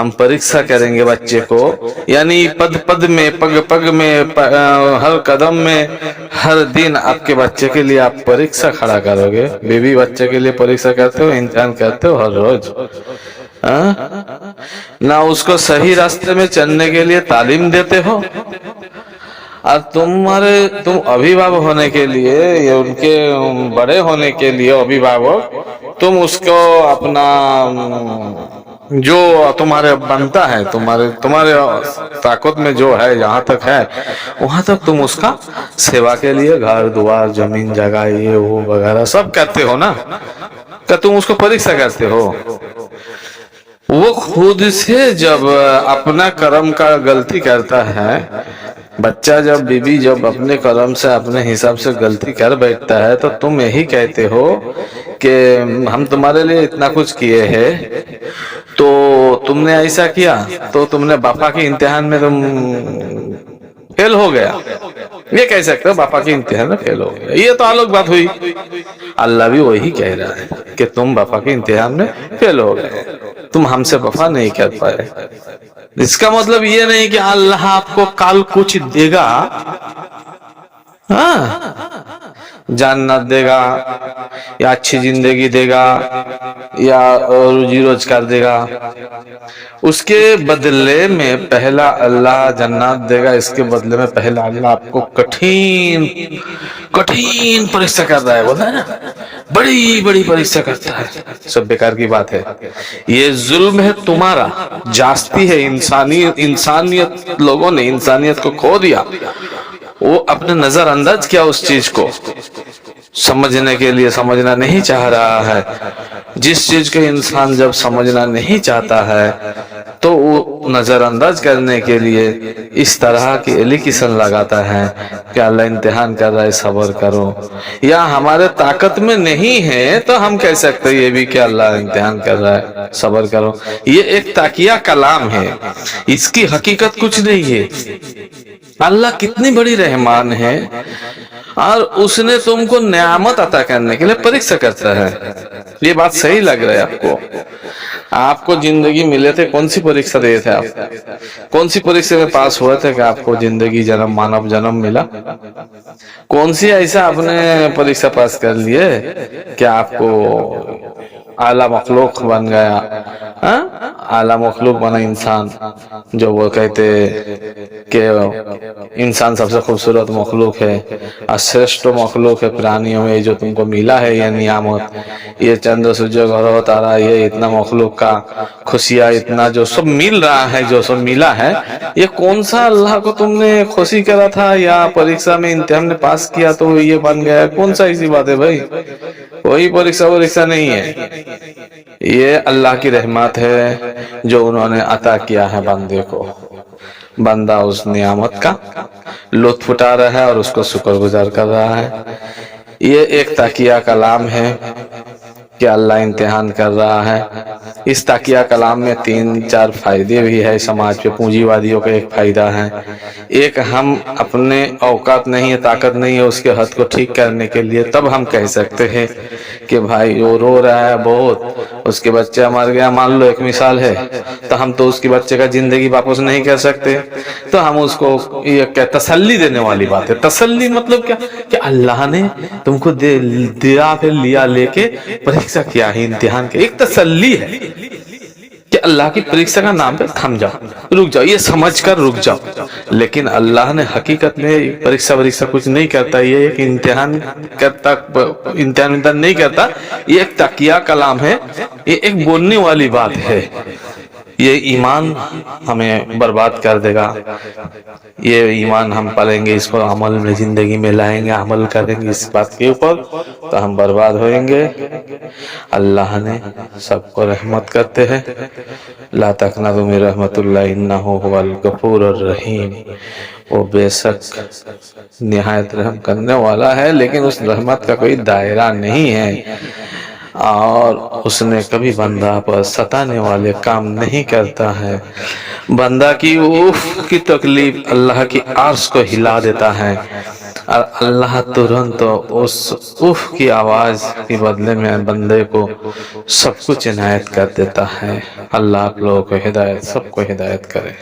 ہم پریکشا کریں گے بچے کو، یعنی پد پد میں، پگ پگ میں، ہر قدم میں، ہر دن آپ کے بچے کے لیے آپ پریکشا کھڑا کرو گے۔ بیوی بچے کے لیے پریکشا کرتے ہو، امتحان کرتے ہو ہر روز، نہ اس کو صحیح راستے میں چلنے کے لیے تعلیم دیتے ہو، اور تم ابھیبھاوک ہونے کے لیے یا ان کے بڑے ہونے کے لیے ابھیبھاوک، تم اس کو اپنا جو تمہارے بنتا ہے، تمہارے طاقت میں جو ہے، جہاں تک ہے وہاں تک تم اس کا سیوا کے لیے گھر دوار زمین جگہ یہ وہ وغیرہ سب کرتے ہو نا، کہ تم اس کو پریکشا کرتے ہو۔ وہ خود سے جب اپنا کرم کا غلطی کرتا ہے، بچہ جب بیوی جب اپنے کرم سے اپنے حساب سے غلطی کر بیٹھتا ہے، تو تم یہی کہتے ہو کہ ہم تمہارے لیے اتنا کچھ کیے ہیں، تو تم نے ایسا کیا تو تم نے باپا کے امتحان میں تم فیل ہو گیا، یہ کہہ سکتے ہو باپا کے امتحان میں فیل ہو گیا۔ یہ تو الگ بات ہوئی۔ اللہ بھی وہی کہہ رہا ہے کہ تم باپا کے امتحان میں فیل ہو گئے، تم ہم سے وفا نہیں کر پائے۔ اس کا مطلب یہ نہیں کہ اللہ آپ کو کل کچھ دے گا، جنت دے گا یا اچھی زندگی دے گا یا روزی روزگار دے گا، اس کے بدلے میں پہلا اللہ جنت دے گا، اس کے بدلے میں پہلا اللہ آپ کو کٹھین پریکشا کر رہا ہے، بولتا ہے نا، بڑی بڑی پریکشا کرتا ہے۔ سب بیکار کی بات ہے، یہ ظلم ہے تمہارا، جاستی ہے انسانیت، لوگوں نے انسانیت کو کھو دیا، وہ اپنے نظر انداز کیا اس چیز کو، سمجھنے کے لیے سمجھنا نہیں چاہ رہا ہے۔ جس چیز کو انسان جب سمجھنا نہیں چاہتا ہے تو وہ نظر انداز کرنے کے لیے اس طرح کی ایلیگیشن لگاتا ہے کہ اللہ امتحان کر رہا ہے، صبر کرو، یا ہمارے طاقت میں نہیں ہے تو ہم کہہ سکتے یہ بھی کہ اللہ امتحان کر رہا ہے، صبر کرو۔ یہ ایک تاکیہ کلام ہے، اس کی حقیقت کچھ نہیں ہے۔ اللہ کتنی بڑی رحمان ہے، اور اس نے تم کو نعمت عطا کرنے کے لیے پریکشا کرتا ہے۔ یہ بات صحیح لگ رہا ہے آپ کو؟ آپ کو زندگی ملے تھے، کون سی پریکشا دیے تھے آپ؟ کون سی پریکشا میں پاس ہوئے تھے کہ آپ کو زندگی جنم مانو جنم ملا؟ کون سی ایسا آپ نے پریکشا پاس کر لیے کہ آپ کو اعلیٰ مخلوق بن گیا، اعلیٰ مخلوق بنا انسان، جو وہ کہتے کہ انسان سب سے خوبصورت مخلوق ہے اور شریشٹھ مخلوق ہے پرانیوں میں، جو تم کو ملا ہے یہ نعمت، یہ چندر سورج گرہ تارا، یہ اتنا مخلوق کا خوشیاں، اتنا جو سب مل رہا ہے، جو سب ملا ہے، یہ کون سا اللہ کو تم نے خوشی کرا تھا یا پریکشا میں امتحان میں پاس کیا تو یہ بن گیا؟ کون سا ایسی بات ہے بھائی؟ کوئی پریکشا نہیں ہے، یہ اللہ کی رحمت ہے جو انہوں نے عطا کیا ہے بندے کو۔ بندہ اس نعمت کا لطف اٹھا رہا ہے اور اس کو شکر گزار کر رہا ہے۔ یہ ایک تاکیہ کلام ہے کہ اللہ امتحان کر رہا ہے۔ اس تاکیہ کلام میں 3-4 فائدے بھی ہے سماج پہ۔ پونجی وادیوں کا ایک فائدہ ہے، ایک ہم اپنے اوقات نہیں ہے، طاقت نہیں ہے اس کے حد کو ٹھیک کرنے کے لیے، تب ہم کہہ سکتے ہیں کہ بھائی وہ رو رہا ہے بہت، اس کے بچہ مر گیا، مان لو ایک مثال ہے، تو ہم تو اس کے بچے کا زندگی واپس نہیں کر سکتے، تو ہم اس کو یہ تسلی دینے والی بات ہے۔ تسلی مطلب کیا؟ کہ اللہ نے تم کو دیا، پھر لیا، لے کے پریکشا کیا ہے، امتحان کے ایک تسلی ہے کہ اللہ کی پریکشا کا نام پہ تھم جاؤ، رک جاؤ، یہ سمجھ کر رک جاؤ۔ لیکن اللہ نے حقیقت میں پریکشا کچھ نہیں کرتا، یہ ایک امتحان کرتا، امتحان نہیں کرتا، یہ ایک تاکیہ کلام ہے، یہ ایک بولنے والی بات ہے۔ یہ ایمان ہمیں برباد کر دے گا، یہ ایمان ہم پالیں گے، اس کو عمل میں زندگی میں لائیں گے، عمل کریں گے اس بات کے اوپر، تو ہم برباد ہوئیں گے۔ اللہ نے سب کو رحمت کرتے ہیں، لا تقنطوا من رحمت اللہ انہ هو الغفور الرحیم، وہ بے شک نہایت رحم کرنے والا ہے، لیکن اس رحمت کا کوئی دائرہ نہیں ہے، اور اس نے کبھی بندہ پر ستانے والے کام نہیں کرتا ہے۔ بندہ کی اوف کی تکلیف اللہ کی عرش کو ہلا دیتا ہے، اور اللہ ترنت اس اف کی آواز کے بدلے میں بندے کو سب کچھ عنایت کر دیتا ہے۔ اللہ آپ لوگوں کو ہدایت، سب کو ہدایت کرے۔